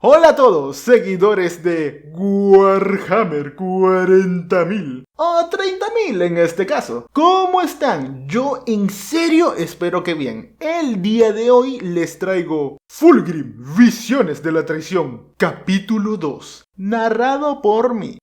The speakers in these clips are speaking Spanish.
Hola a todos, seguidores de Warhammer 40.000 o 30.000 en este caso. ¿Cómo están? Yo en serio espero que bien. El día de hoy les traigo Fulgrim, Visiones de la Traición, capítulo 2, narrado por mí.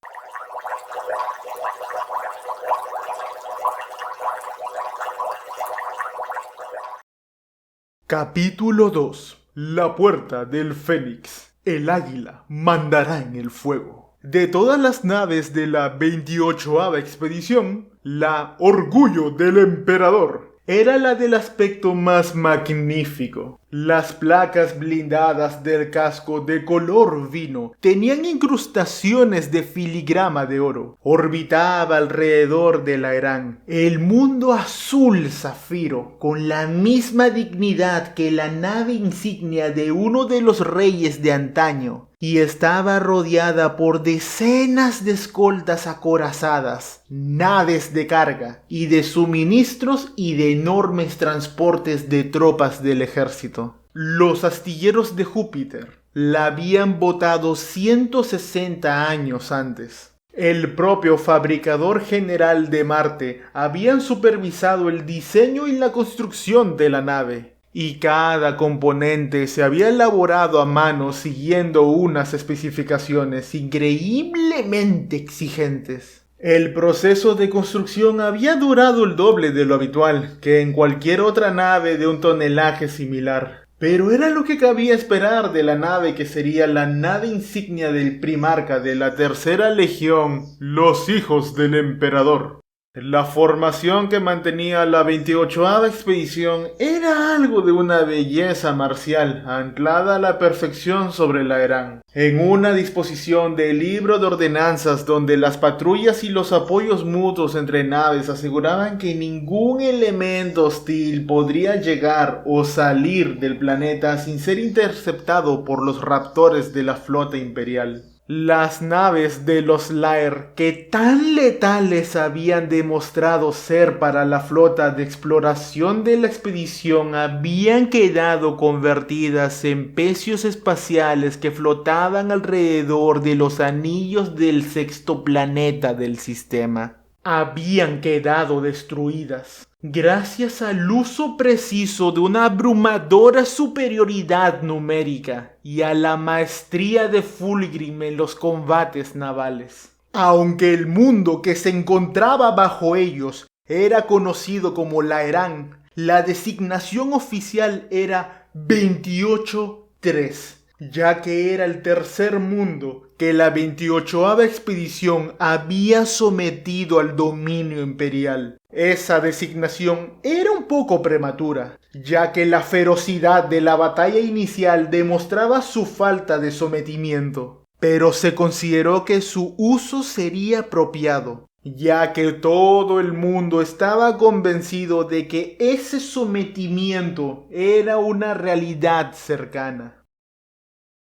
Capítulo 2. La puerta del Fénix. El águila mandará en el fuego. De todas las naves de la 28ª expedición, la Orgullo del Emperador era la del aspecto más magnífico. Las placas blindadas del casco de color vino tenían incrustaciones de filigrama de oro. Orbitaba alrededor de la Herán el mundo azul zafiro, con la misma dignidad que la nave insignia de uno de los reyes de antaño, y estaba rodeada por decenas de escoltas acorazadas, naves de carga y de suministros y de enormes transportes de tropas del ejército. Los astilleros de Júpiter la habían botado 160 años antes. El propio fabricador general de Marte habían supervisado el diseño y la construcción de la nave, y cada componente se había elaborado a mano siguiendo unas especificaciones increíblemente exigentes. El proceso de construcción había durado el doble de lo habitual que en cualquier otra nave de un tonelaje similar. Pero era lo que cabía esperar de la nave que sería la nave insignia del primarca de la Tercera Legión, los Hijos del Emperador. La formación que mantenía la 28ª expedición era algo de una belleza marcial, anclada a la perfección sobre la Herán, en una disposición de libro de ordenanzas donde las patrullas y los apoyos mutuos entre naves aseguraban que ningún elemento hostil podría llegar o salir del planeta sin ser interceptado por los raptores de la flota imperial. Las naves de los Lair, que tan letales habían demostrado ser para la flota de exploración de la expedición, habían quedado convertidas en pecios espaciales que flotaban alrededor de los anillos del sexto planeta del sistema. Habían quedado destruidas gracias al uso preciso de una abrumadora superioridad numérica y a la maestría de Fulgrim en los combates navales. Aunque el mundo que se encontraba bajo ellos era conocido como la Herán, la designación oficial era 28-3, ya que era el tercer mundo que la 28ª expedición había sometido al dominio imperial. Esa designación era un poco prematura, ya que la ferocidad de la batalla inicial demostraba su falta de sometimiento, pero se consideró que su uso sería apropiado, ya que todo el mundo estaba convencido de que ese sometimiento era una realidad cercana.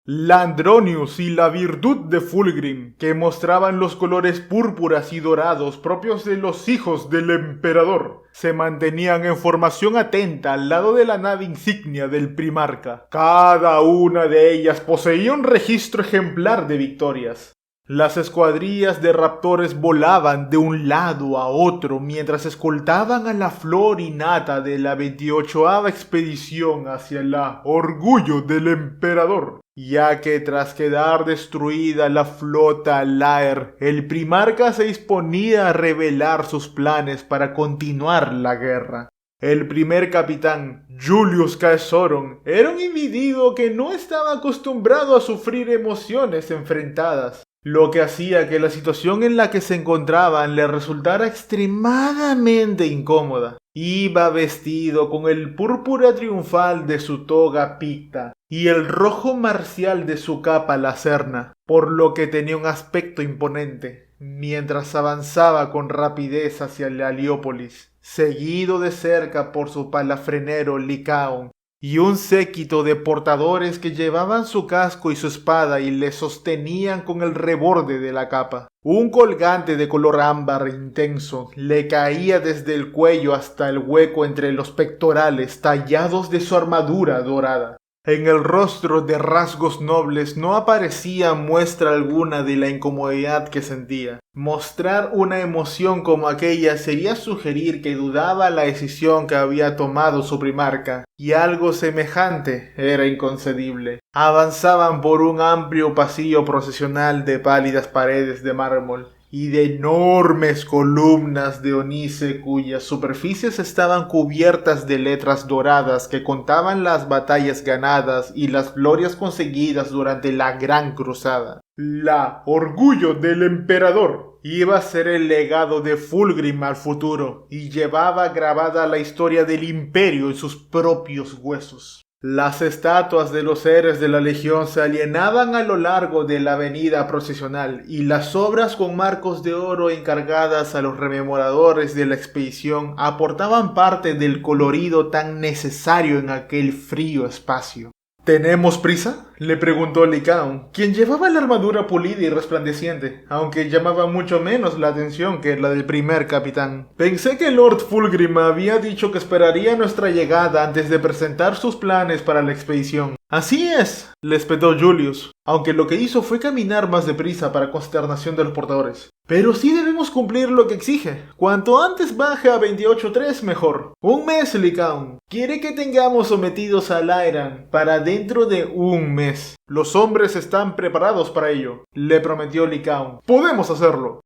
Landronius y la virtud de Fulgrim, que mostraban los colores púrpuras y dorados propios de los hijos del emperador, se mantenían en formación atenta al lado de la nave insignia del primarca. Cada una de ellas poseía un registro ejemplar de victorias. Las escuadrillas de raptores volaban de un lado a otro mientras escoltaban a la flor y nata de la 28ª expedición hacia la Orgullo del Emperador, ya que tras quedar destruida la flota Lair, el primarca se disponía a revelar sus planes para continuar la guerra. El primer capitán, Julius Caesoron, era un individuo que no estaba acostumbrado a sufrir emociones enfrentadas, lo que hacía que la situación en la que se encontraban le resultara extremadamente incómoda. Iba vestido con el púrpura triunfal de su toga picta y el rojo marcial de su capa lacerna, por lo que tenía un aspecto imponente, mientras avanzaba con rapidez hacia la Heliópolis, seguido de cerca por su palafrenero Licaón, y un séquito de portadores que llevaban su casco y su espada y le sostenían con el reborde de la capa. Un colgante de color ámbar intenso le caía desde el cuello hasta el hueco entre los pectorales tallados de su armadura dorada. En el rostro de rasgos nobles no aparecía muestra alguna de la incomodidad que sentía. Mostrar una emoción como aquella sería sugerir que dudaba la decisión que había tomado su primarca, y algo semejante era inconcebible. Avanzaban por un amplio pasillo procesional de pálidas paredes de mármol y de enormes columnas de onice cuyas superficies estaban cubiertas de letras doradas que contaban las batallas ganadas y las glorias conseguidas durante la Gran Cruzada. La Orgullo del Emperador iba a ser el legado de Fulgrim al futuro y llevaba grabada la historia del imperio en sus propios huesos. Las estatuas de los héroes de la Legión se alienaban a lo largo de la avenida procesional y las obras con marcos de oro encargadas a los rememoradores de la expedición aportaban parte del colorido tan necesario en aquel frío espacio. ¿Tenemos prisa?, le preguntó Lycaon, quien llevaba la armadura pulida y resplandeciente, aunque llamaba mucho menos la atención que la del primer capitán. Pensé que Lord Fulgrim había dicho que esperaría nuestra llegada antes de presentar sus planes para la expedición. Así es, le espetó Julius, aunque lo que hizo fue caminar más deprisa para consternación de los portadores. Pero sí debemos cumplir lo que exige. Cuanto antes baje a 28.3 mejor. Un mes, Lycaon. Quiere que tengamos sometidos a Lyran para dentro de un mes. Los hombres están preparados para ello, le prometió Lycaon. Podemos hacerlo.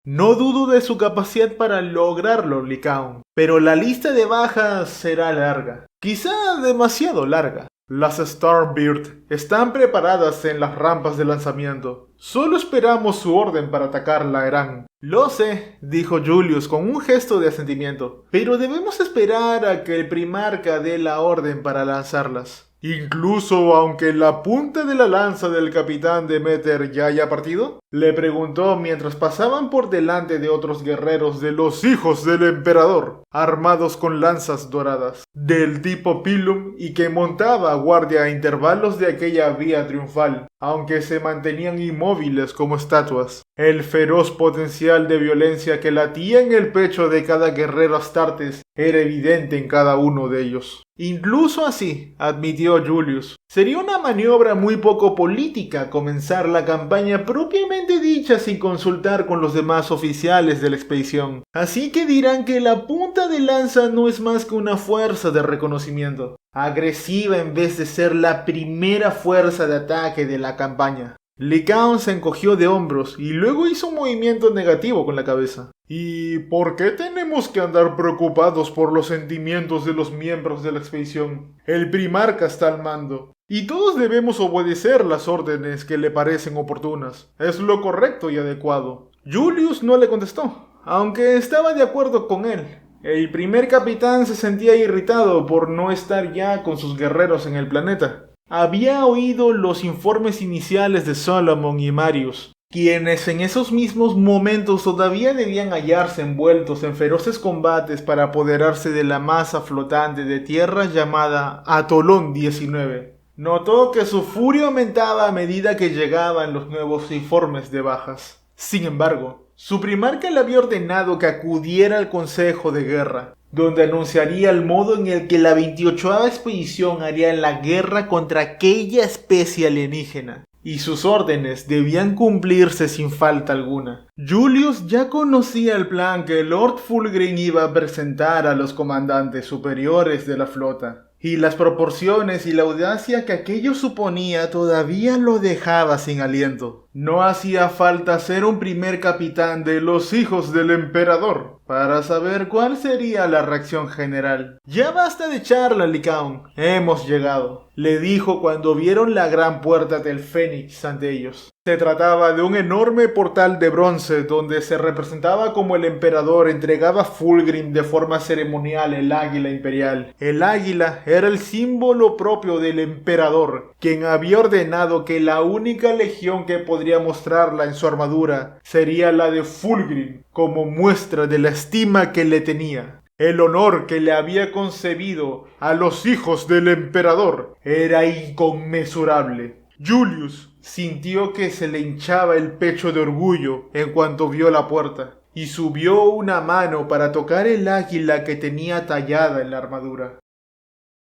No dudo de su capacidad para lograrlo, Lycaon, pero la lista de bajas será larga. Quizá demasiado larga. Las Starbird están preparadas en las rampas de lanzamiento. Solo esperamos su orden para atacar Lyran. Lo sé, dijo Julius con un gesto de asentimiento, pero debemos esperar a que el primarca dé la orden para lanzarlas. ¿Incluso aunque la punta de la lanza del capitán Demeter ya haya partido?, le preguntó mientras pasaban por delante de otros guerreros de los hijos del emperador, armados con lanzas doradas, del tipo Pilum y que montaba guardia a intervalos de aquella vía triunfal, aunque se mantenían inmóviles como estatuas. El feroz potencial de violencia que latía en el pecho de cada guerrero astartes era evidente en cada uno de ellos. Incluso así, admitió Julius, sería una maniobra muy poco política comenzar la campaña propiamente dicha sin consultar con los demás oficiales de la expedición. Así que dirán que la punta de lanza no es más que una fuerza de reconocimiento, agresiva en vez de ser la primera fuerza de ataque de la campaña. Lycaon se encogió de hombros y luego hizo un movimiento negativo con la cabeza. ¿Y por qué tenemos que andar preocupados por los sentimientos de los miembros de la expedición? El primarca está al mando, y todos debemos obedecer las órdenes que le parecen oportunas. Es lo correcto y adecuado. Julius no le contestó, aunque estaba de acuerdo con él. El primer capitán se sentía irritado por no estar ya con sus guerreros en el planeta. Había oído los informes iniciales de Solomon y Marius, quienes en esos mismos momentos todavía debían hallarse envueltos en feroces combates para apoderarse de la masa flotante de tierra llamada Atolón 19. Notó que su furia aumentaba a medida que llegaban los nuevos informes de bajas. Sin embargo, su primarca le había ordenado que acudiera al Consejo de Guerra, donde anunciaría el modo en el que la 28ª expedición haría la guerra contra aquella especie alienígena, y sus órdenes debían cumplirse sin falta alguna. Julius ya conocía el plan que Lord Fulgrim iba a presentar a los comandantes superiores de la flota, y las proporciones y la audacia que aquello suponía todavía lo dejaba sin aliento. No hacía falta ser un primer capitán de los hijos del emperador para saber cuál sería la reacción general. «Ya basta de charla, Lycaon. Hemos llegado», le dijo cuando vieron la gran puerta del Fénix ante ellos. Se trataba de un enorme portal de bronce donde se representaba como el emperador entregaba a Fulgrim de forma ceremonial el águila imperial. El águila era el símbolo propio del emperador, quien había ordenado que la única legión que podría mostrarla en su armadura sería la de Fulgrim, como muestra de la estima que le tenía. El honor que le había concebido a los hijos del emperador era inconmensurable. Julius sintió que se le hinchaba el pecho de orgullo en cuanto vio la puerta, y subió una mano para tocar el águila que tenía tallada en la armadura.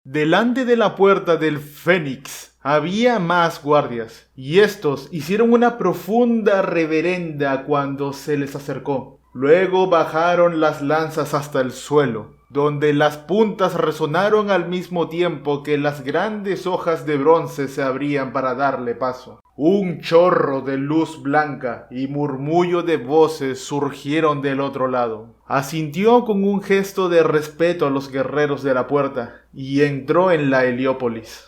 Delante de la puerta del Fénix había más guardias, y estos hicieron una profunda reverenda cuando se les acercó. Luego bajaron las lanzas hasta el suelo, donde las puntas resonaron al mismo tiempo que las grandes hojas de bronce se abrían para darle paso. Un chorro de luz blanca y murmullo de voces surgieron del otro lado. Asintió con un gesto de respeto a los guerreros de la puerta y entró en la Heliópolis.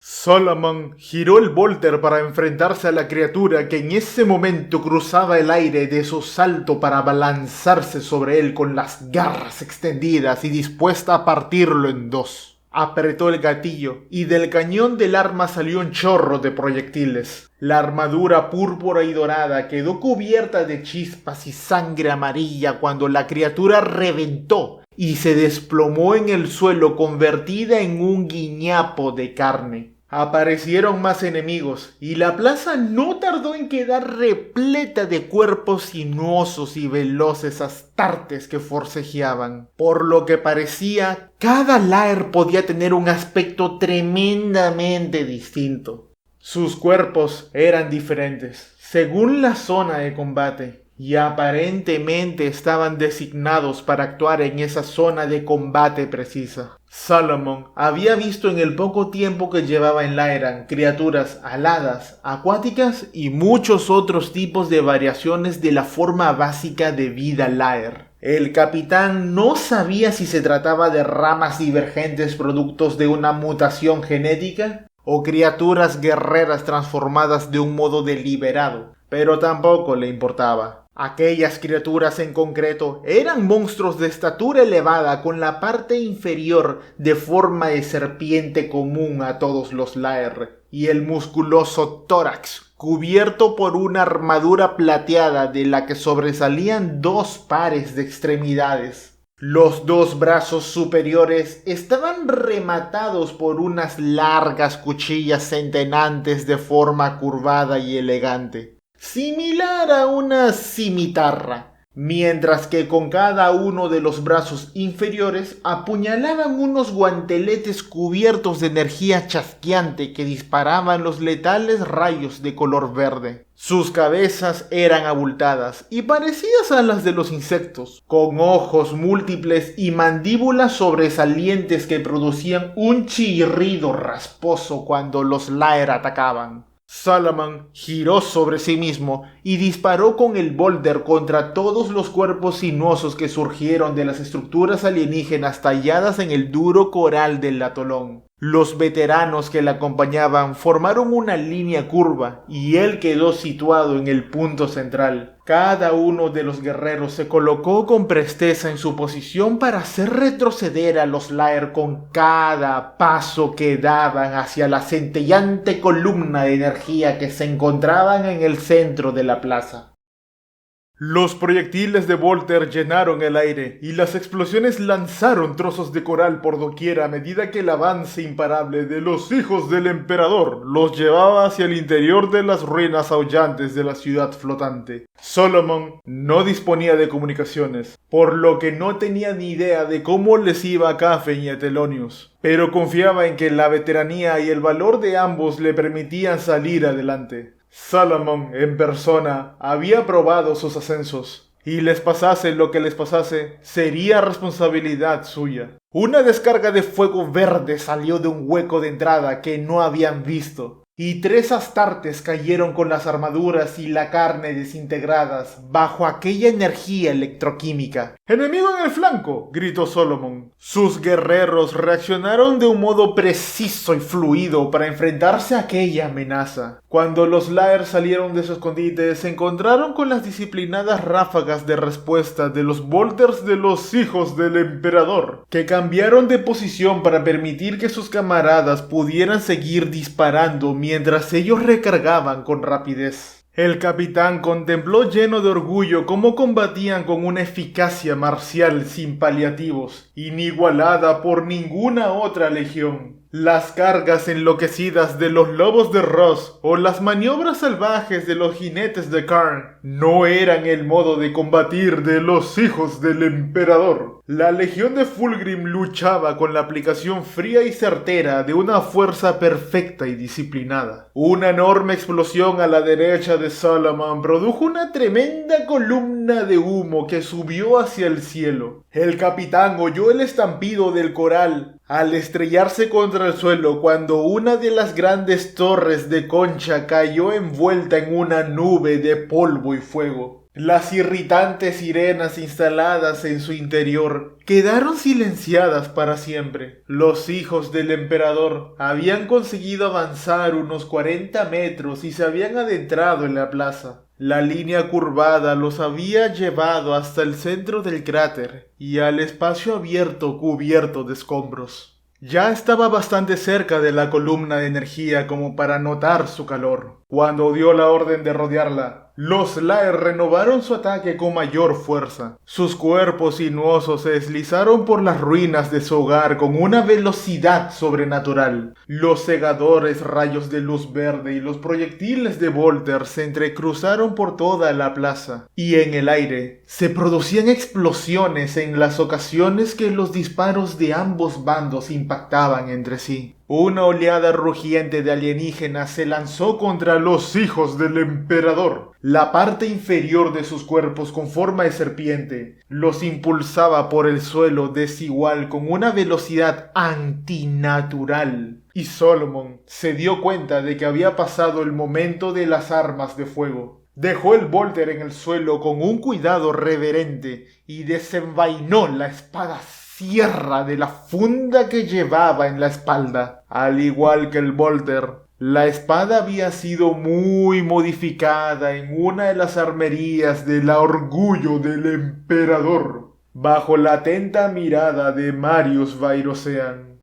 Solomon giró el volter para enfrentarse a la criatura que en ese momento cruzaba el aire de su salto para abalanzarse sobre él con las garras extendidas y dispuesta a partirlo en dos. Apretó el gatillo y del cañón del arma salió un chorro de proyectiles. La armadura púrpura y dorada quedó cubierta de chispas y sangre amarilla cuando la criatura reventó y se desplomó en el suelo convertida en un guiñapo de carne. Aparecieron más enemigos y la plaza no tardó en quedar repleta de cuerpos sinuosos y veloces astartes que forcejeaban. Por lo que parecía, cada Lair podía tener un aspecto tremendamente distinto. Sus cuerpos eran diferentes, según la zona de combate, y aparentemente estaban designados para actuar en esa zona de combate precisa. Solomon había visto en el poco tiempo que llevaba en Laeran criaturas aladas, acuáticas y muchos otros tipos de variaciones de la forma básica de vida Laer. El capitán no sabía si se trataba de ramas divergentes productos de una mutación genética o criaturas guerreras transformadas de un modo deliberado, pero tampoco le importaba. Aquellas criaturas en concreto eran monstruos de estatura elevada con la parte inferior de forma de serpiente común a todos los Laer y el musculoso tórax cubierto por una armadura plateada de la que sobresalían dos pares de extremidades. Los dos brazos superiores estaban rematados por unas largas cuchillas centenantes de forma curvada y elegante, similar a una cimitarra, mientras que con cada uno de los brazos inferiores apuñalaban unos guanteletes cubiertos de energía chasqueante que disparaban los letales rayos de color verde. Sus cabezas eran abultadas y parecidas a las de los insectos, con ojos múltiples y mandíbulas sobresalientes que producían un chirrido rasposo cuando los Laer atacaban. Solomon giró sobre sí mismo y disparó con el bolter contra todos los cuerpos sinuosos que surgieron de las estructuras alienígenas talladas en el duro coral del atolón. Los veteranos que le acompañaban formaron una línea curva y él quedó situado en el punto central. Cada uno de los guerreros se colocó con presteza en su posición para hacer retroceder a los Laer con cada paso que daban hacia la centellante columna de energía que se encontraban en el centro de la plaza. Los proyectiles de Volter llenaron el aire y las explosiones lanzaron trozos de coral por doquier a medida que el avance imparable de los hijos del emperador los llevaba hacia el interior de las ruinas aullantes de la ciudad flotante. Solomon no disponía de comunicaciones, por lo que no tenía ni idea de cómo les iba a Kafen y a Telonius, pero confiaba en que la veteranía y el valor de ambos le permitían salir adelante. Solomon en persona había probado sus ascensos, y les pasase lo que les pasase, sería responsabilidad suya. Una descarga de fuego verde salió de un hueco de entrada que no habían visto, y 3 astartes cayeron con las armaduras y la carne desintegradas bajo aquella energía electroquímica. ¡Enemigo en el flanco!, gritó Solomon. Sus guerreros reaccionaron de un modo preciso y fluido para enfrentarse a aquella amenaza. Cuando los Laer salieron de su escondite, se encontraron con las disciplinadas ráfagas de respuesta de los bolters de los hijos del emperador, que cambiaron de posición para permitir que sus camaradas pudieran seguir disparando mientras ellos recargaban con rapidez. El capitán contempló lleno de orgullo cómo combatían con una eficacia marcial sin paliativos, inigualada por ninguna otra legión. Las cargas enloquecidas de los lobos de Ross o las maniobras salvajes de los jinetes de Karn no eran el modo de combatir de los hijos del emperador. La legión de Fulgrim luchaba con la aplicación fría y certera de una fuerza perfecta y disciplinada. Una enorme explosión a la derecha de Solomon produjo una tremenda columna de humo que subió hacia el cielo. El capitán oyó el estampido del coral al estrellarse contra el suelo cuando una de las grandes torres de concha cayó envuelta en una nube de polvo y fuego. Las irritantes sirenas instaladas en su interior quedaron silenciadas para siempre. Los hijos del emperador habían conseguido avanzar unos 40 metros y se habían adentrado en la plaza. La línea curvada los había llevado hasta el centro del cráter y al espacio abierto cubierto de escombros. Ya estaba bastante cerca de la columna de energía como para notar su calor. Cuando dio la orden de rodearla, los Lair renovaron su ataque con mayor fuerza. Sus cuerpos sinuosos se deslizaron por las ruinas de su hogar con una velocidad sobrenatural. Los cegadores rayos de luz verde y los proyectiles de Volter se entrecruzaron por toda la plaza, y en el aire se producían explosiones en las ocasiones que los disparos de ambos bandos impactaban entre sí. Una oleada rugiente de alienígenas se lanzó contra los hijos del emperador. La parte inferior de sus cuerpos con forma de serpiente los impulsaba por el suelo desigual con una velocidad antinatural. Y Solomon se dio cuenta de que había pasado el momento de las armas de fuego. Dejó el Volter en el suelo con un cuidado reverente y desenvainó la espada sierra de la funda que llevaba en la espalda. Al igual que el Volter, la espada había sido muy modificada en una de las armerías del orgullo del emperador, bajo la atenta mirada de Marius Vairosean.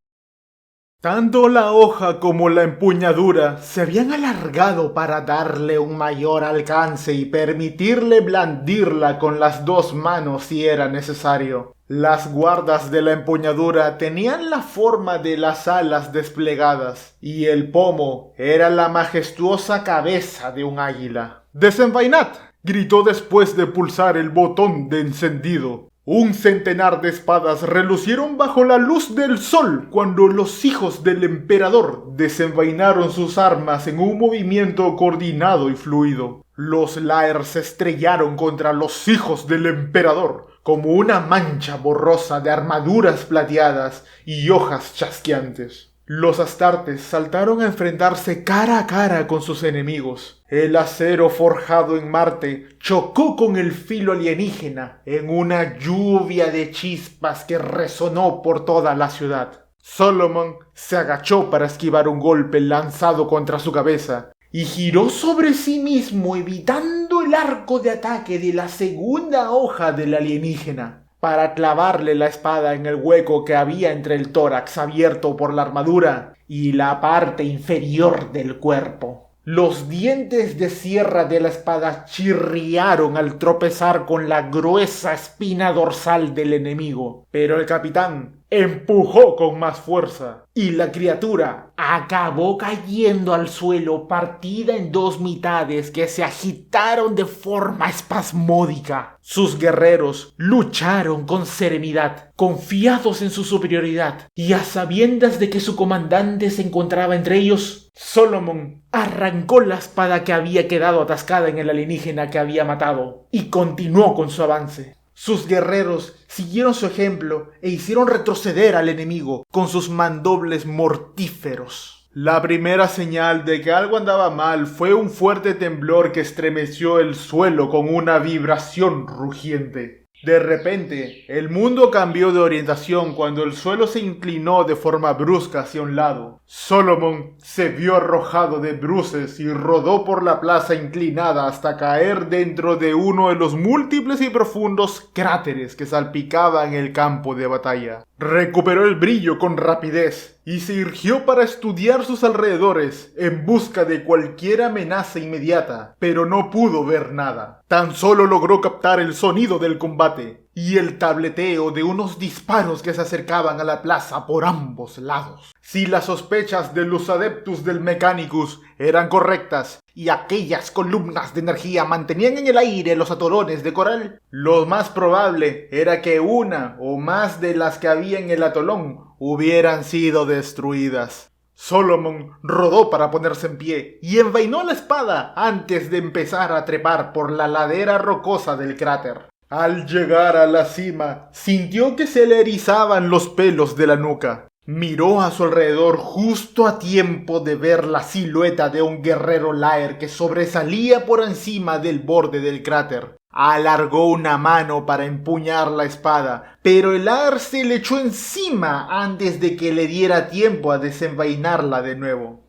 Tanto la hoja como la empuñadura se habían alargado para darle un mayor alcance y permitirle blandirla con las dos manos si era necesario. Las guardas de la empuñadura tenían la forma de las alas desplegadas, y el pomo era la majestuosa cabeza de un águila. ¡Desenvainad!, gritó después de pulsar el botón de encendido. Un centenar de espadas relucieron bajo la luz del sol cuando los hijos del emperador desenvainaron sus armas en un movimiento coordinado y fluido. Los Lair se estrellaron contra los hijos del emperador como una mancha borrosa de armaduras plateadas y hojas chasqueantes. Los astartes saltaron a enfrentarse cara a cara con sus enemigos. El acero forjado en Marte chocó con el filo alienígena en una lluvia de chispas que resonó por toda la ciudad. Solomon se agachó para esquivar un golpe lanzado contra su cabeza y giró sobre sí mismo evitando el arco de ataque de la segunda hoja del alienígena, para clavarle la espada en el hueco que había entre el tórax abierto por la armadura y la parte inferior del cuerpo. Los dientes de sierra de la espada chirriaron al tropezar con la gruesa espina dorsal del enemigo, pero el capitán empujó con más fuerza y la criatura acabó cayendo al suelo, partida en dos mitades que se agitaron de forma espasmódica. Sus guerreros lucharon con serenidad, confiados en su superioridad, y a sabiendas de que su comandante se encontraba entre ellos. Solomon arrancó la espada que había quedado atascada en el alienígena que había matado y continuó con su avance. Sus guerreros siguieron su ejemplo e hicieron retroceder al enemigo con sus mandobles mortíferos. La primera señal de que algo andaba mal fue un fuerte temblor que estremeció el suelo con una vibración rugiente. De repente, el mundo cambió de orientación cuando el suelo se inclinó de forma brusca hacia un lado. Solomon se vio arrojado de bruces y rodó por la plaza inclinada hasta caer dentro de uno de los múltiples y profundos cráteres que salpicaban el campo de batalla. Recuperó el brillo con rapidez y se irguió para estudiar sus alrededores en busca de cualquier amenaza inmediata, pero no pudo ver nada. Tan solo logró captar el sonido del combate y el tableteo de unos disparos que se acercaban a la plaza por ambos lados. Si las sospechas de los adeptus del Mechanicus eran correctas y aquellas columnas de energía mantenían en el aire los atolones de coral, lo más probable era que una o más de las que había en el atolón hubieran sido destruidas. Solomon rodó para ponerse en pie y envainó la espada antes de empezar a trepar por la ladera rocosa del cráter. Al llegar a la cima, sintió que se le erizaban los pelos de la nuca. Miró a su alrededor justo a tiempo de ver la silueta de un guerrero Laer que sobresalía por encima del borde del cráter. Alargó una mano para empuñar la espada, pero el Laer se le echó encima antes de que le diera tiempo a desenvainarla de nuevo.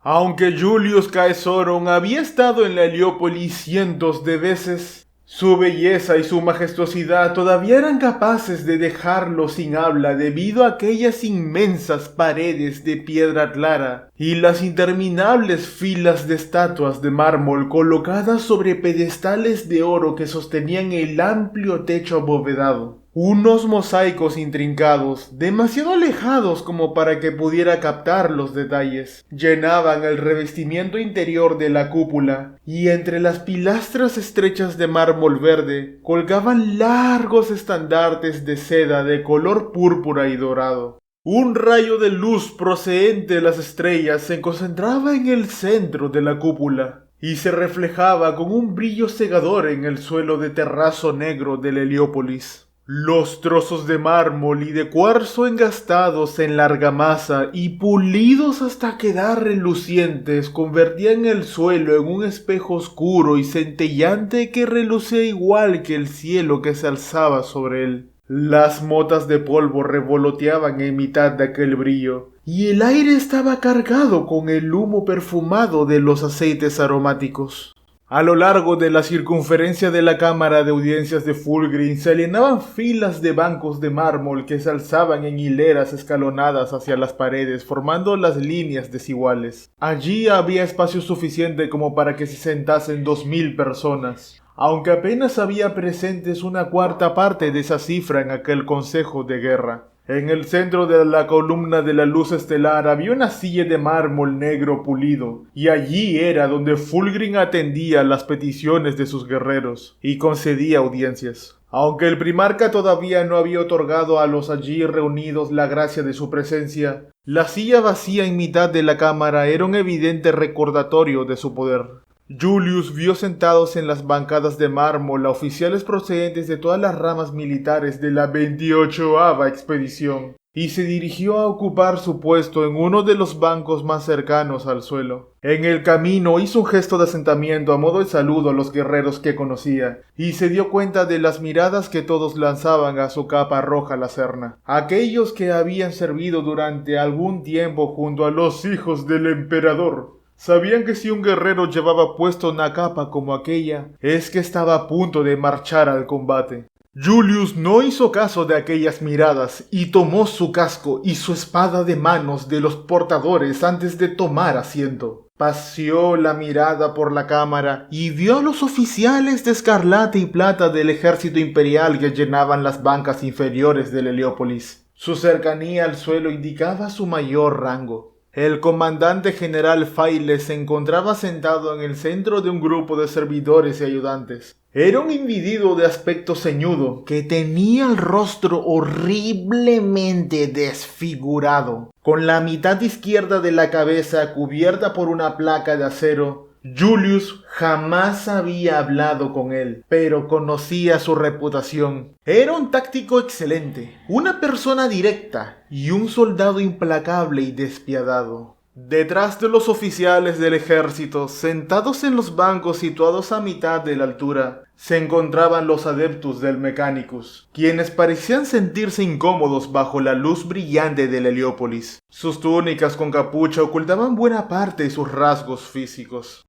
Aunque Julius Caesoron había estado en la Heliópolis cientos de veces, su belleza y su majestuosidad todavía eran capaces de dejarlo sin habla debido a aquellas inmensas paredes de piedra clara y las interminables filas de estatuas de mármol colocadas sobre pedestales de oro que sostenían el amplio techo abovedado. Unos mosaicos intrincados, demasiado alejados como para que pudiera captar los detalles, llenaban el revestimiento interior de la cúpula, y entre las pilastras estrechas de mármol verde colgaban largos estandartes de seda de color púrpura y dorado. Un rayo de luz procedente de las estrellas se concentraba en el centro de la cúpula y se reflejaba con un brillo cegador en el suelo de terrazo negro de la Heliópolis. Los trozos de mármol y de cuarzo engastados en la argamasa y pulidos hasta quedar relucientes convertían el suelo en un espejo oscuro y centellante que relucía igual que el cielo que se alzaba sobre él. Las motas de polvo revoloteaban en mitad de aquel brillo, y el aire estaba cargado con el humo perfumado de los aceites aromáticos. A lo largo de la circunferencia de la cámara de audiencias de Fulgrim se alineaban filas de bancos de mármol que se alzaban en hileras escalonadas hacia las paredes, formando las líneas desiguales. Allí había espacio suficiente como para que se sentasen 2000 personas, aunque apenas había presentes una cuarta parte de esa cifra en aquel consejo de guerra. En el centro de la columna de la luz estelar había una silla de mármol negro pulido, y allí era donde Fulgrim atendía las peticiones de sus guerreros y concedía audiencias. Aunque el primarca todavía no había otorgado a los allí reunidos la gracia de su presencia, la silla vacía en mitad de la cámara era un evidente recordatorio de su poder. Julius vio sentados en las bancadas de mármol a oficiales procedentes de todas las ramas militares de la 28ª expedición, y se dirigió a ocupar su puesto en uno de los bancos más cercanos al suelo. En el camino hizo un gesto de asentamiento a modo de saludo a los guerreros que conocía, y se dio cuenta de las miradas que todos lanzaban a su capa roja lacerna. Aquellos que habían servido durante algún tiempo junto a los hijos del emperador sabían que si un guerrero llevaba puesto una capa como aquella, es que estaba a punto de marchar al combate. Julius no hizo caso de aquellas miradas y tomó su casco y su espada de manos de los portadores antes de tomar asiento. Paseó la mirada por la cámara y vio a los oficiales de escarlata y plata del ejército imperial que llenaban las bancas inferiores de Heliópolis. Su cercanía al suelo indicaba su mayor rango. El comandante general Faile se encontraba sentado en el centro de un grupo de servidores y ayudantes. Era un individuo de aspecto ceñudo, que tenía el rostro horriblemente desfigurado. Con la mitad izquierda de la cabeza cubierta por una placa de acero, Julius jamás había hablado con él, pero conocía su reputación. Era un táctico excelente, una persona directa y un soldado implacable y despiadado. Detrás de los oficiales del ejército, sentados en los bancos situados a mitad de la altura, se encontraban los adeptus del Mechanicus, quienes parecían sentirse incómodos bajo la luz brillante de Heliópolis. Sus túnicas con capucha ocultaban buena parte de sus rasgos físicos.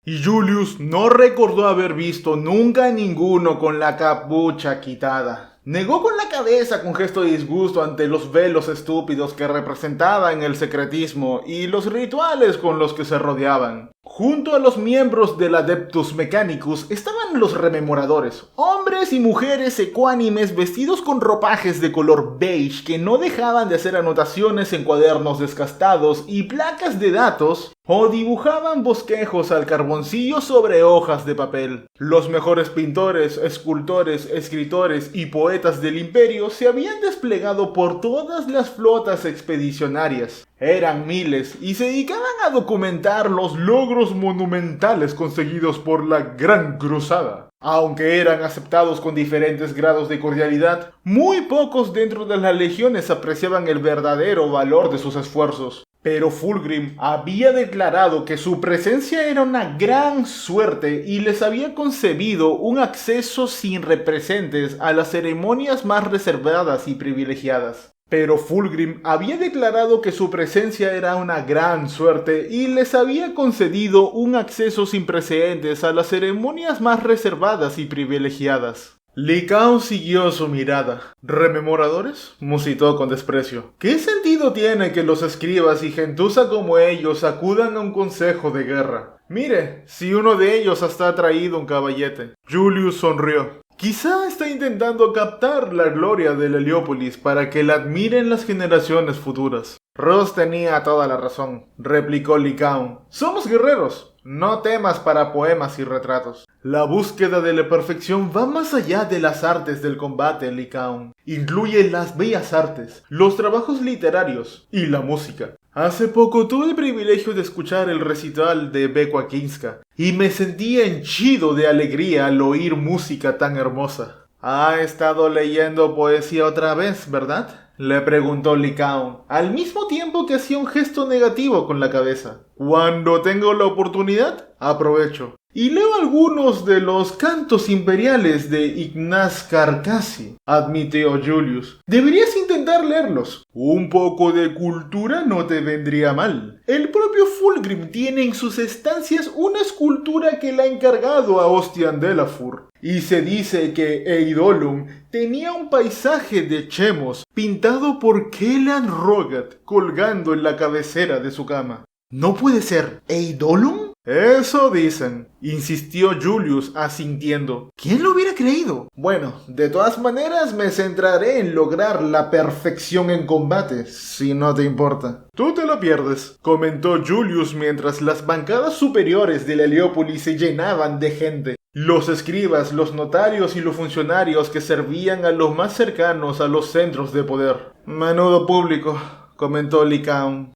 Y Julius no recordó haber visto nunca a ninguno con la capucha quitada. Negó con la cabeza con gesto de disgusto ante los velos estúpidos que representaban el secretismo y los rituales con los que se rodeaban. Junto a los miembros del Adeptus Mechanicus estaban llegaban los rememoradores, hombres y mujeres ecuánimes vestidos con ropajes de color beige que no dejaban de hacer anotaciones en cuadernos desgastados y placas de datos, o dibujaban bosquejos al carboncillo sobre hojas de papel. Los mejores pintores, escultores, escritores y poetas del imperio se habían desplegado por todas las flotas expedicionarias. Eran miles y se dedicaban a documentar los logros monumentales conseguidos por la Gran Cruzada. Aunque eran aceptados con diferentes grados de cordialidad, muy pocos dentro de las legiones apreciaban el verdadero valor de sus esfuerzos. Pero Fulgrim había declarado que su presencia era una gran suerte y les había concedido un acceso sin representes a las ceremonias más reservadas y privilegiadas. Pero Fulgrim había declarado que su presencia era una gran suerte y les había concedido un acceso sin precedentes a las ceremonias más reservadas y privilegiadas. Lycaon siguió su mirada. ¿Rememoradores?, musitó con desprecio. ¿Qué sentido tiene que los escribas y gentuza como ellos acudan a un consejo de guerra? Mire, si uno de ellos hasta ha traído un caballete. Julius sonrió. Quizá está intentando captar la gloria de Heliópolis para que la admiren las generaciones futuras. Ross tenía toda la razón, replicó Lycaon. Somos guerreros, no temas para poemas y retratos. La búsqueda de la perfección va más allá de las artes del combate, Lycaon. Incluye las bellas artes, los trabajos literarios y la música. Hace poco tuve el privilegio de escuchar el recital de Bekwa Kinska y me sentí henchido de alegría al oír música tan hermosa. ¿Ha estado leyendo poesía otra vez, verdad?, le preguntó Lycaon, al mismo tiempo que hacía un gesto negativo con la cabeza. Cuando tengo la oportunidad, aprovecho. Y leo algunos de los cantos imperiales de Ignaz Carcassi, admitió Julius. Deberías intentar leerlos. Un poco de cultura no te vendría mal. El propio Fulgrim tiene en sus estancias una escultura que le ha encargado a Ostian Delafur. Y se dice que Eidolon tenía un paisaje de Chemos pintado por Kellan Rogat colgando en la cabecera de su cama. ¿No puede ser Eidolon? Eso dicen, insistió Julius asintiendo. ¿Quién lo hubiera creído? Bueno, de todas maneras me centraré en lograr la perfección en combate, si no te importa. Tú te lo pierdes, comentó Julius mientras las bancadas superiores de la Heliópolis se llenaban de gente. Los escribas, los notarios y los funcionarios que servían a los más cercanos a los centros de poder. Menudo público, comentó Lycaon.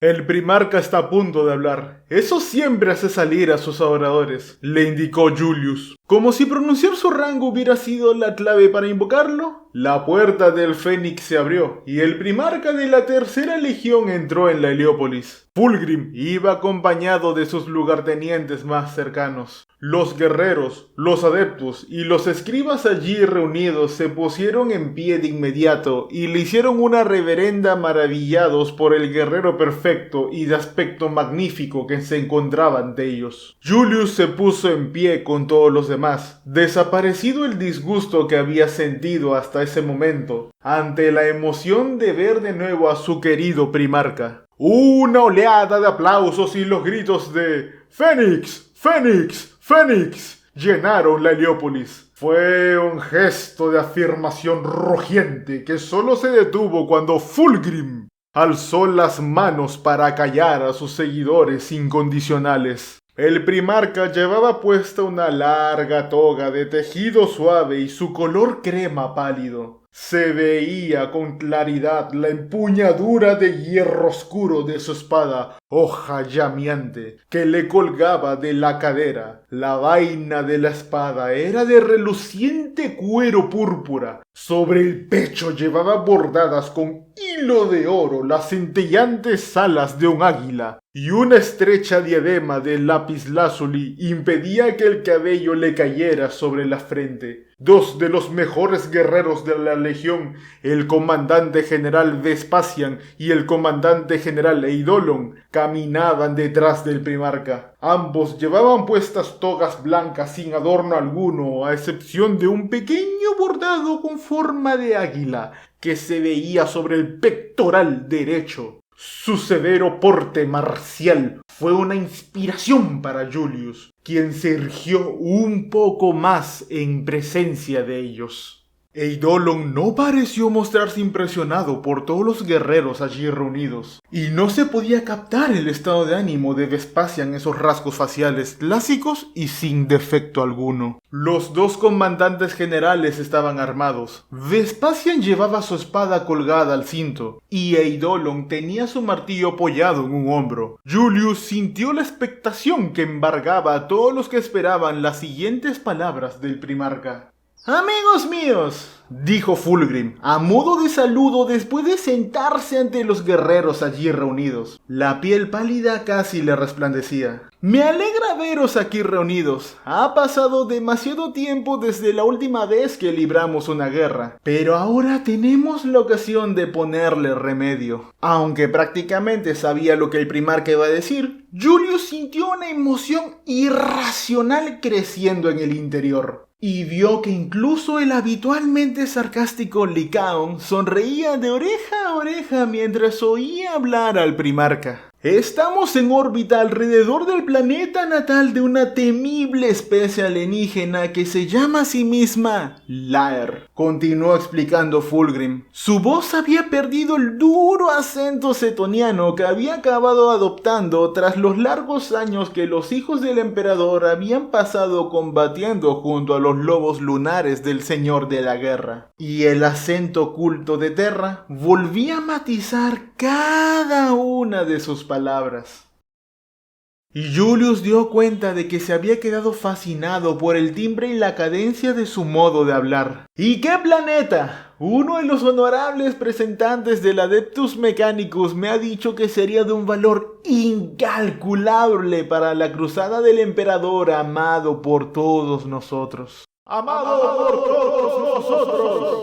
El primarca está a punto de hablar. Eso siempre hace salir a sus oradores, le indicó Julius. Como si pronunciar su rango hubiera sido la clave para invocarlo. La puerta del Fénix se abrió y el primarca de la tercera legión entró en la Heliópolis. Fulgrim iba acompañado de sus lugartenientes más cercanos. Los guerreros, los adeptos y los escribas allí reunidos se pusieron en pie de inmediato y le hicieron una reverenda maravillados por el guerrero perfecto y de aspecto magnífico que se encontraba ante ellos. Julius se puso en pie con todos los demás, desaparecido el disgusto que había sentido hasta ese momento, ante la emoción de ver de nuevo a su querido primarca. Una oleada de aplausos y los gritos de ¡Fénix! ¡Fénix! ¡Fénix! Llenaron la Heliópolis. Fue un gesto de afirmación rugiente que solo se detuvo cuando Fulgrim alzó las manos para acallar a sus seguidores incondicionales. El primarca llevaba puesta una larga toga de tejido suave y su color crema pálido. Se veía con claridad la empuñadura de hierro oscuro de su espada, hoja llameante, que le colgaba de la cadera. La vaina de la espada era de reluciente cuero púrpura. Sobre el pecho llevaba bordadas con hilo de oro las centellantes alas de un águila, y una estrecha diadema de lapislázuli impedía que el cabello le cayera sobre la frente. Dos de los mejores guerreros de la legión, el comandante general Vespasian y el comandante general Eidolon, caminaban detrás del primarca. Ambos llevaban puestas togas blancas sin adorno alguno, a excepción de un pequeño bordado con forma de águila que se veía sobre el pectoral derecho. Su severo porte marcial fue una inspiración para Julius, quien se irguió un poco más en presencia de ellos. Eidolon no pareció mostrarse impresionado por todos los guerreros allí reunidos, y no se podía captar el estado de ánimo de Vespasian en esos rasgos faciales clásicos y sin defecto alguno. Los dos comandantes generales estaban armados. Vespasian llevaba su espada colgada al cinto, y Eidolon tenía su martillo apoyado en un hombro. Julius sintió la expectación que embargaba a todos los que esperaban las siguientes palabras del primarca. «Amigos míos», dijo Fulgrim, a modo de saludo después de sentarse ante los guerreros allí reunidos. La piel pálida casi le resplandecía. «Me alegra veros aquí reunidos. Ha pasado demasiado tiempo desde la última vez que libramos una guerra, pero ahora tenemos la ocasión de ponerle remedio». Aunque prácticamente sabía lo que el primarca iba a decir, Julius sintió una emoción irracional creciendo en el interior. Y vio que incluso el habitualmente sarcástico Lycaon sonreía de oreja a oreja mientras oía hablar al primarca. «Estamos en órbita alrededor del planeta natal de una temible especie alienígena que se llama a sí misma Laer», continuó explicando Fulgrim. Su voz había perdido el duro acento cetoniano que había acabado adoptando tras los largos años que los hijos del emperador habían pasado combatiendo junto a los lobos lunares del señor de la guerra. Y el acento oculto de Terra volvía a matizar cada una de sus palabras. Y Julius dio cuenta de que se había quedado fascinado por el timbre y la cadencia de su modo de hablar. ¿Y qué planeta? Uno de los honorables representantes del Adeptus Mechanicus me ha dicho que sería de un valor incalculable para la cruzada del emperador amado por todos nosotros. ¡Amado por todos nosotros!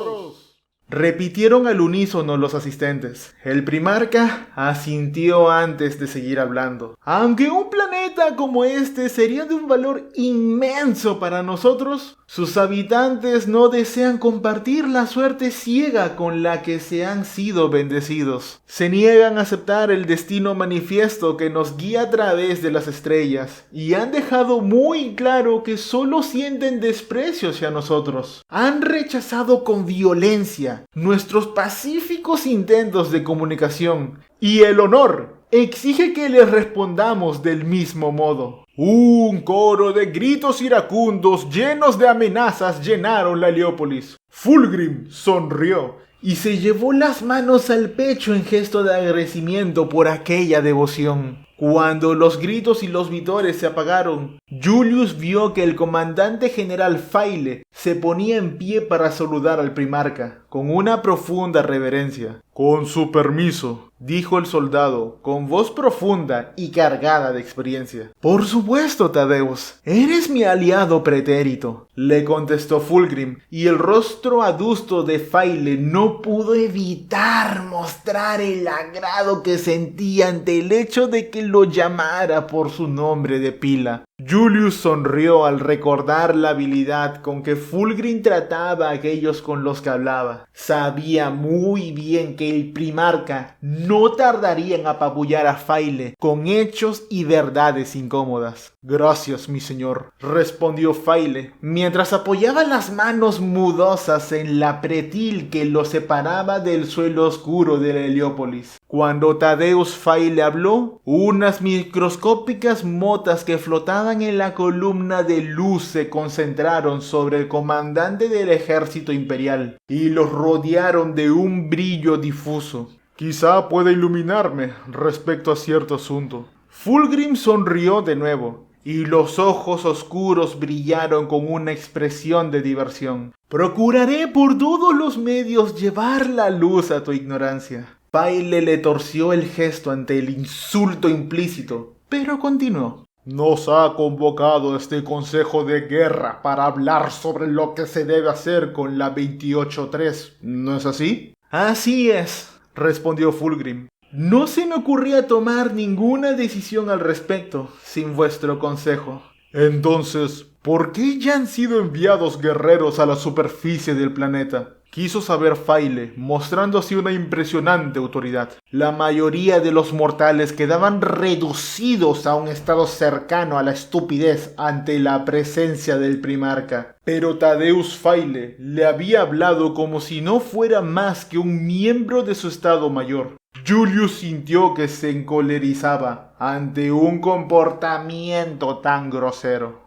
Repitieron al unísono los asistentes. El primarca asintió antes de seguir hablando. Aunque un planeta como este sería de un valor inmenso para nosotros, sus habitantes no desean compartir la suerte ciega con la que se han sido bendecidos. Se niegan a aceptar el destino manifiesto que nos guía a través de las estrellas, y han dejado muy claro que solo sienten desprecio hacia nosotros. Han rechazado con violencia nuestros pacíficos intentos de comunicación, y el honor exige que les respondamos del mismo modo. Un coro de gritos iracundos llenos de amenazas llenaron la Heliópolis. Fulgrim sonrió y se llevó las manos al pecho en gesto de agradecimiento por aquella devoción. Cuando los gritos y los vítores se apagaron, Julius vio que el comandante general Faile se ponía en pie para saludar al primarca, con una profunda reverencia. «Con su permiso», dijo el soldado, con voz profunda y cargada de experiencia. «Por supuesto, Tadeus, eres mi aliado pretérito», le contestó Fulgrim, y el rostro adusto de Faile no pudo evitar mostrar el agrado que sentía ante el hecho de que lo llamara por su nombre de pila. Julius sonrió al recordar la habilidad con que Fulgrim trataba a aquellos con los que hablaba. Sabía muy bien que el primarca no tardaría en apabullar a Faile con hechos y verdades incómodas. «Gracias, mi señor», respondió Faile, mientras apoyaba las manos mudosas en la pretil que lo separaba del suelo oscuro de la Heliópolis. Cuando Tadeus Faile habló, unas microscópicas motas que flotaban en la columna de luz se concentraron sobre el comandante del ejército imperial y los rodearon de un brillo difuso. «Quizá pueda iluminarme respecto a cierto asunto». Fulgrim sonrió de nuevo, y los ojos oscuros brillaron con una expresión de diversión. «Procuraré por todos los medios llevar la luz a tu ignorancia». Faile le torció el gesto ante el insulto implícito, pero continuó. «Nos ha convocado este consejo de guerra para hablar sobre lo que se debe hacer con la 28-3, ¿no es así?» «Así es», respondió Fulgrim. «No se me ocurría tomar ninguna decisión al respecto sin vuestro consejo». «Entonces, ¿por qué ya han sido enviados guerreros a la superficie del planeta?». quiso saber Faile, mostrando así una impresionante autoridad. La mayoría de los mortales quedaban reducidos a un estado cercano a la estupidez ante la presencia del primarca. Pero Thaddeus Faile le había hablado como si no fuera más que un miembro de su estado mayor. Julius sintió que se encolerizaba ante un comportamiento tan grosero.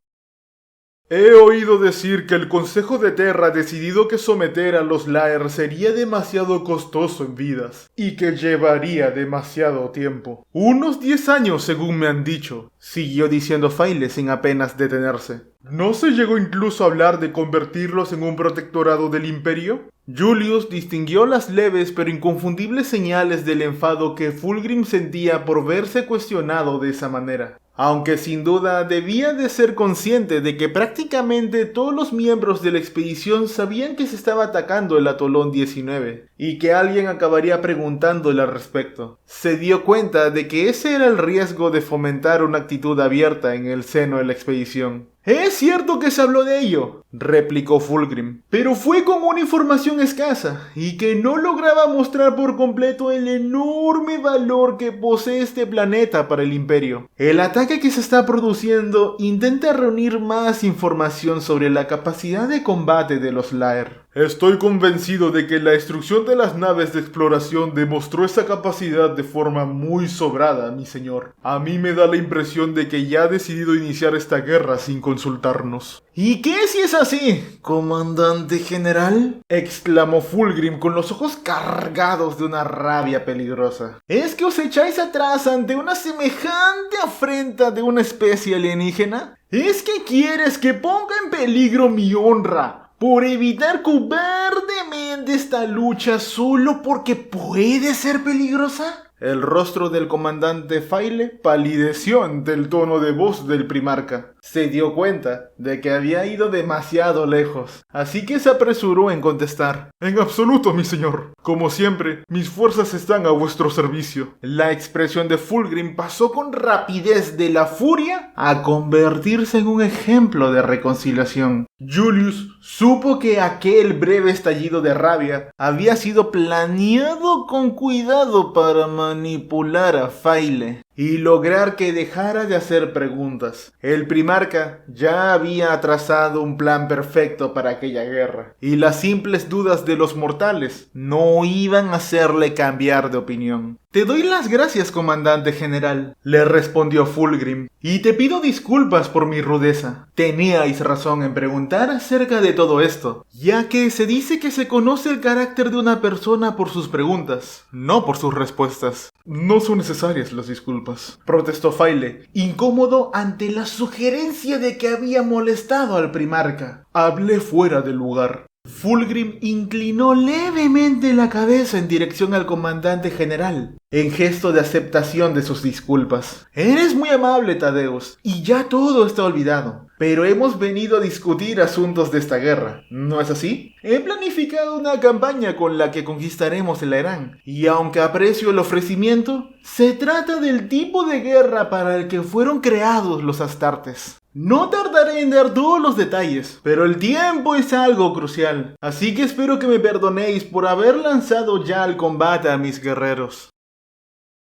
He oído decir que el Consejo de Terra ha decidido que someter a los Laer sería demasiado costoso en vidas y que llevaría demasiado tiempo. Unos 10 años según me han dicho, siguió diciendo Faile sin apenas detenerse. ¿No se llegó incluso a hablar de convertirlos en un protectorado del Imperio? Julius distinguió las leves pero inconfundibles señales del enfado que Fulgrim sentía por verse cuestionado de esa manera. Aunque sin duda debía de ser consciente de que prácticamente todos los miembros de la expedición sabían que se estaba atacando el Atolón 19 y que alguien acabaría preguntándole al respecto. Se dio cuenta de que ese era el riesgo de fomentar una actitud abierta en el seno de la expedición. Es cierto que se habló de ello, replicó Fulgrim, pero fue con una información escasa y que no lograba mostrar por completo el enorme valor que posee este planeta para el Imperio. El ataque que se está produciendo intenta reunir más información sobre la capacidad de combate de los Laer. Estoy convencido de que la destrucción de las naves de exploración demostró esa capacidad de forma muy sobrada, mi señor. A mí me da la impresión de que ya ha decidido iniciar esta guerra sin consultarnos. ¿Y qué si es así, comandante general?, exclamó Fulgrim con los ojos cargados de una rabia peligrosa. ¿Es que os echáis atrás ante una semejante afrenta de una especie alienígena? ¿Es que quieres que ponga en peligro mi honra por evitar cobardemente esta lucha solo porque puede ser peligrosa? El rostro del comandante Faile palideció ante el tono de voz del primarca. Se dio cuenta de que había ido demasiado lejos, así que se apresuró en contestar. En absoluto, mi señor. Como siempre, mis fuerzas están a vuestro servicio. La expresión de Fulgrim pasó con rapidez de la furia a convertirse en un ejemplo de reconciliación. Julius supo que aquel breve estallido de rabia había sido planeado con cuidado para manipular a Faile y lograr que dejara de hacer preguntas. El primarca ya había trazado un plan perfecto para aquella guerra, y las simples dudas de los mortales no iban a hacerle cambiar de opinión. Te doy las gracias, comandante general, le respondió Fulgrim, y te pido disculpas por mi rudeza. Teníais razón en preguntar acerca de todo esto, ya que se dice que se conoce el carácter de una persona por sus preguntas, no por sus respuestas. No son necesarias las disculpas, protestó Faile, incómodo ante la sugerencia de que había molestado al primarca. Hablé fuera del lugar. Fulgrim inclinó levemente la cabeza en dirección al comandante general, en gesto de aceptación de sus disculpas. Eres muy amable, Thaddeus, y ya todo está olvidado. Pero hemos venido a discutir asuntos de esta guerra, ¿no es así? He planificado una campaña con la que conquistaremos el Aerán, y aunque aprecio el ofrecimiento, se trata del tipo de guerra para el que fueron creados los Astartes. No tardaré en dar todos los detalles, pero el tiempo es algo crucial, así que espero que me perdonéis por haber lanzado ya al combate a mis guerreros.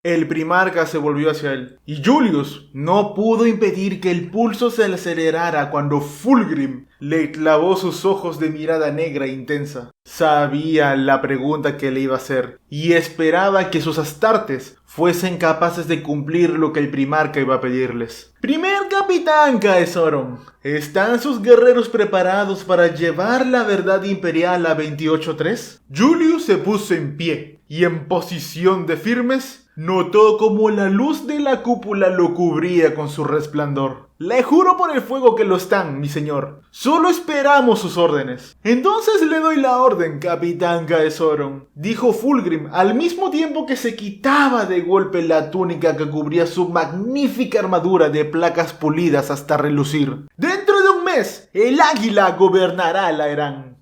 El primarca se volvió hacia él, y Julius no pudo impedir que el pulso se le acelerara cuando Fulgrim le clavó sus ojos de mirada negra e intensa. Sabía la pregunta que le iba a hacer, y esperaba que sus astartes fuesen capaces de cumplir lo que el primarca iba a pedirles. Primer capitán Caesoron, ¿están sus guerreros preparados para llevar la verdad imperial a 28-3? Julius se puso en pie, y en posición de firmes, notó como la luz de la cúpula lo cubría con su resplandor. Le juro por el fuego que lo están, mi señor. Solo esperamos sus órdenes. Entonces le doy la orden, capitán Caesoron, dijo Fulgrim, al mismo tiempo que se quitaba de golpe la túnica que cubría su magnífica armadura de placas pulidas hasta relucir. Dentro de un mes, el águila gobernará el Aerán.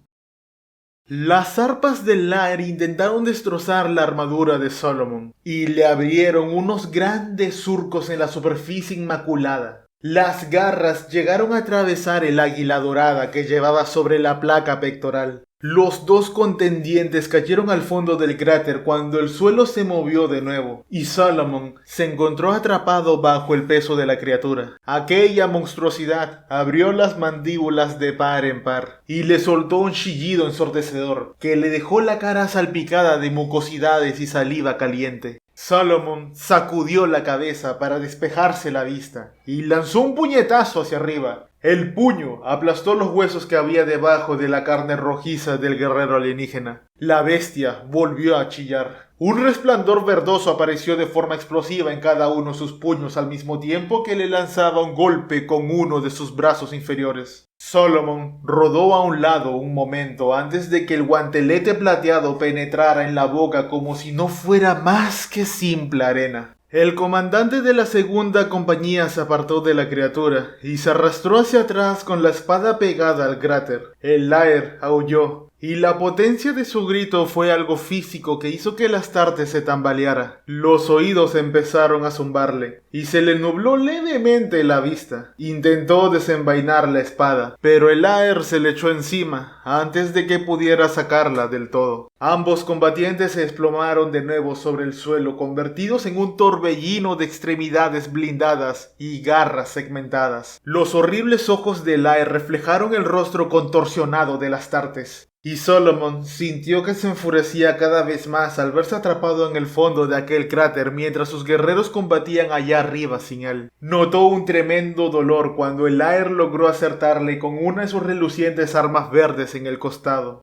Las arpas del Laer intentaron destrozar la armadura de Solomon y le abrieron unos grandes surcos en la superficie inmaculada. Las garras llegaron a atravesar el águila dorada que llevaba sobre la placa pectoral. Los dos contendientes cayeron al fondo del cráter cuando el suelo se movió de nuevo, y Solomon se encontró atrapado bajo el peso de la criatura. Aquella monstruosidad abrió las mandíbulas de par en par, y le soltó un chillido ensordecedor, que le dejó la cara salpicada de mucosidades y saliva caliente. Solomon sacudió la cabeza para despejarse la vista, y lanzó un puñetazo hacia arriba. El puño aplastó los huesos que había debajo de la carne rojiza del guerrero alienígena. La bestia volvió a chillar. Un resplandor verdoso apareció de forma explosiva en cada uno de sus puños al mismo tiempo que le lanzaba un golpe con uno de sus brazos inferiores. Solomon rodó a un lado un momento antes de que el guantelete plateado penetrara en la boca como si no fuera más que simple arena. El comandante de la segunda compañía se apartó de la criatura y se arrastró hacia atrás con la espada pegada al cráter. El Lair aulló, y la potencia de su grito fue algo físico que hizo que el Astarte se tambaleara. Los oídos empezaron a zumbarle, y se le nubló levemente la vista. Intentó desenvainar la espada, pero el Lair se le echó encima antes de que pudiera sacarla del todo. Ambos combatientes se desplomaron de nuevo sobre el suelo, convertidos en un torbellino de extremidades blindadas y garras segmentadas. Los horribles ojos de Lair reflejaron el rostro contorsionado del Astartes. Y Solomon sintió que se enfurecía cada vez más al verse atrapado en el fondo de aquel cráter mientras sus guerreros combatían allá arriba sin él. Notó un tremendo dolor cuando el Lair logró acertarle con una de sus relucientes armas verdes en el costado.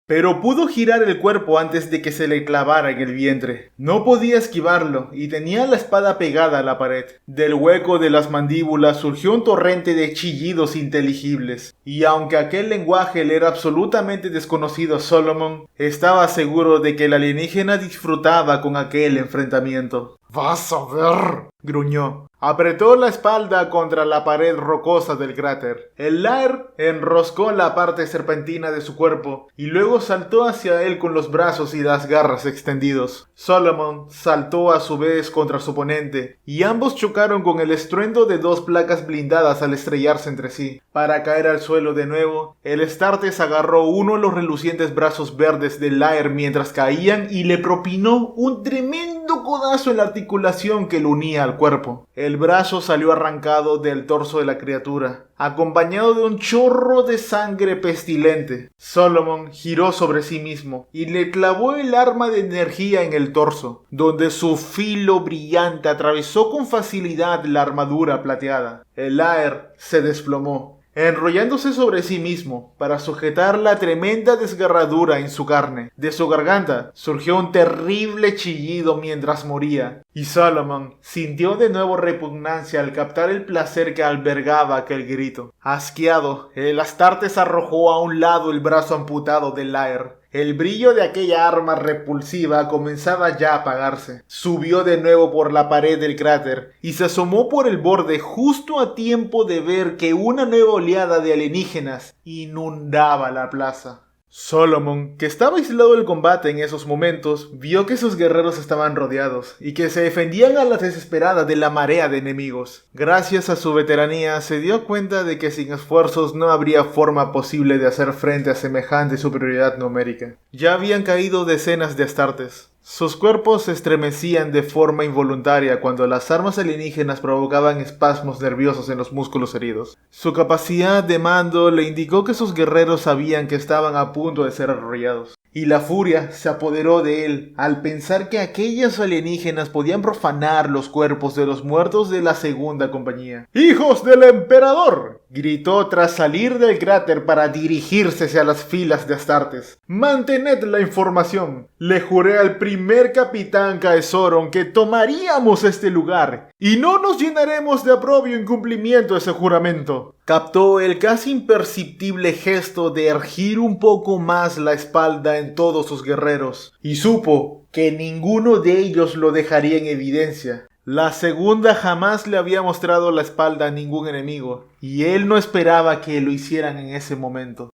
Pero pudo girar el cuerpo antes de que se le clavara en el vientre. No podía esquivarlo y tenía la espada pegada a la pared. Del hueco de las mandíbulas surgió un torrente de chillidos inteligibles. Y aunque aquel lenguaje le era absolutamente desconocido a Solomon, estaba seguro de que el alienígena disfrutaba con aquel enfrentamiento. «¡Vas a ver!», gruñó. Apretó la espalda contra la pared rocosa del cráter. El Lair enroscó la parte serpentina de su cuerpo y luego saltó hacia él con los brazos y las garras extendidos. Solomon saltó a su vez contra su oponente y ambos chocaron con el estruendo de dos placas blindadas al estrellarse entre sí. Para caer al suelo de nuevo, el Astartes agarró uno de los relucientes brazos verdes del Lair mientras caían y le propinó un tremendo codazo en la articulación que lo unía al cuerpo. El brazo salió arrancado del torso de la criatura, acompañado de un chorro de sangre pestilente. Solomon giró sobre sí mismo y le clavó el arma de energía en el torso, donde su filo brillante atravesó con facilidad la armadura plateada. El Lair se desplomó, enrollándose sobre sí mismo para sujetar la tremenda desgarradura en su carne. De su garganta surgió un terrible chillido mientras moría, y Solomon sintió de nuevo repugnancia al captar el placer que albergaba aquel grito. Asqueado, el Astartes arrojó a un lado el brazo amputado del Lair. El brillo de aquella arma repulsiva comenzaba ya a apagarse. Subió de nuevo por la pared del cráter y se asomó por el borde justo a tiempo de ver que una nueva oleada de alienígenas inundaba la plaza. Solomon, que estaba aislado del combate en esos momentos, vio que sus guerreros estaban rodeados y que se defendían a la desesperada de la marea de enemigos. Gracias a su veteranía, se dio cuenta de que sin esfuerzos no habría forma posible de hacer frente a semejante superioridad numérica. Ya habían caído decenas de Astartes. Sus cuerpos se estremecían de forma involuntaria cuando las armas alienígenas provocaban espasmos nerviosos en los músculos heridos. Su capacidad de mando le indicó que sus guerreros sabían que estaban a punto de ser arrollados. Y la furia se apoderó de él al pensar que aquellos alienígenas podían profanar los cuerpos de los muertos de la segunda compañía. ¡Hijos del emperador!, gritó tras salir del cráter para dirigirse hacia las filas de Astartes. «Mantened la información. Le juré al primer capitán Caesoron que tomaríamos este lugar y no nos llenaremos de aprobio en cumplimiento de ese juramento». Captó el casi imperceptible gesto de erguir un poco más la espalda en todos sus guerreros, y supo que ninguno de ellos lo dejaría en evidencia. La segunda jamás le había mostrado la espalda a ningún enemigo, y él no esperaba que lo hicieran en ese momento.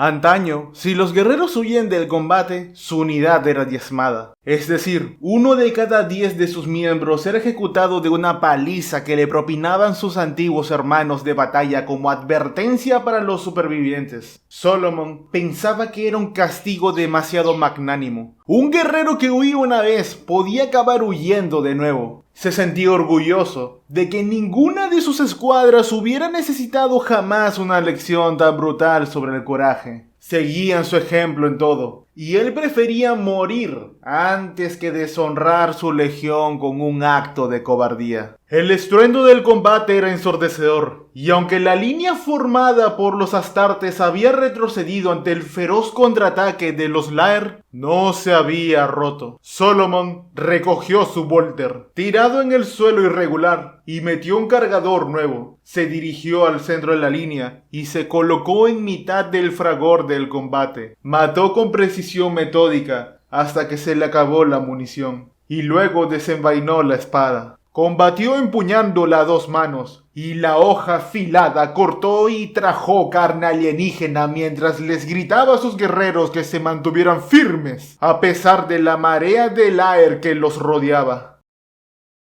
Antaño, si los guerreros huían del combate, su unidad era diezmada. Es decir, 1 de cada 10 de sus miembros era ejecutado de una paliza que le propinaban sus antiguos hermanos de batalla como advertencia para los supervivientes. Solomon pensaba que era un castigo demasiado magnánimo. Un guerrero que huía una vez podía acabar huyendo de nuevo. Se sentía orgulloso de que ninguna de sus escuadras hubiera necesitado jamás una lección tan brutal sobre el coraje. Seguían su ejemplo en todo, y él prefería morir antes que deshonrar su legión con un acto de cobardía. El estruendo del combate era ensordecedor, y aunque la línea formada por los astartes había retrocedido ante el feroz contraataque de los Laer, no se había roto. Solomon recogió su bolter, tirado en el suelo irregular, y metió un cargador nuevo. Se dirigió al centro de la línea y se colocó en mitad del fragor del combate. Mató con precisión metódica hasta que se le acabó la munición, y luego desenvainó la espada. Combatió empuñándola a 2 manos, y la hoja afilada cortó y trajó carne alienígena mientras les gritaba a sus guerreros que se mantuvieran firmes, a pesar de la marea de Laer que los rodeaba.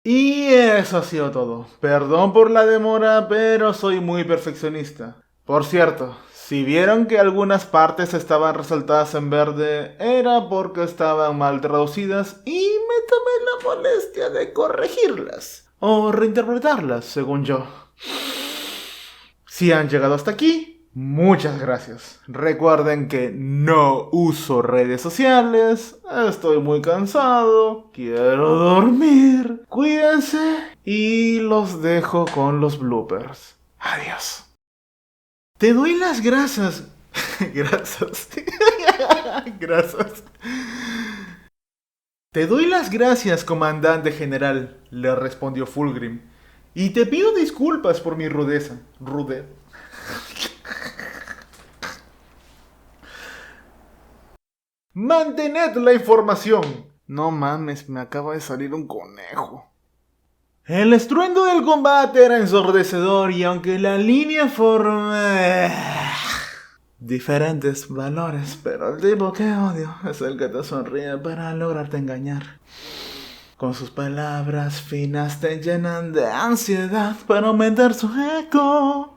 Y eso ha sido todo. Perdón por la demora, pero soy muy perfeccionista. Por cierto, si vieron que algunas partes estaban resaltadas en verde, era porque estaban mal traducidas y me tomé la molestia de corregirlas. O reinterpretarlas, según yo. Si han llegado hasta aquí, muchas gracias. Recuerden que no uso redes sociales, estoy muy cansado, quiero dormir. Cuídense y los dejo con los bloopers. Adiós. Te doy las gracias. Gracias. Gracias. Te doy las gracias, comandante general, le respondió Fulgrim. Y te pido disculpas por mi rudeza. Mantened la información. No mames, me acaba de salir un conejo. El estruendo del combate era ensordecedor y aunque la línea forma diferentes valores, pero el tipo que odio es el que te sonríe para lograrte engañar. Con sus palabras finas te llenan de ansiedad para aumentar su eco.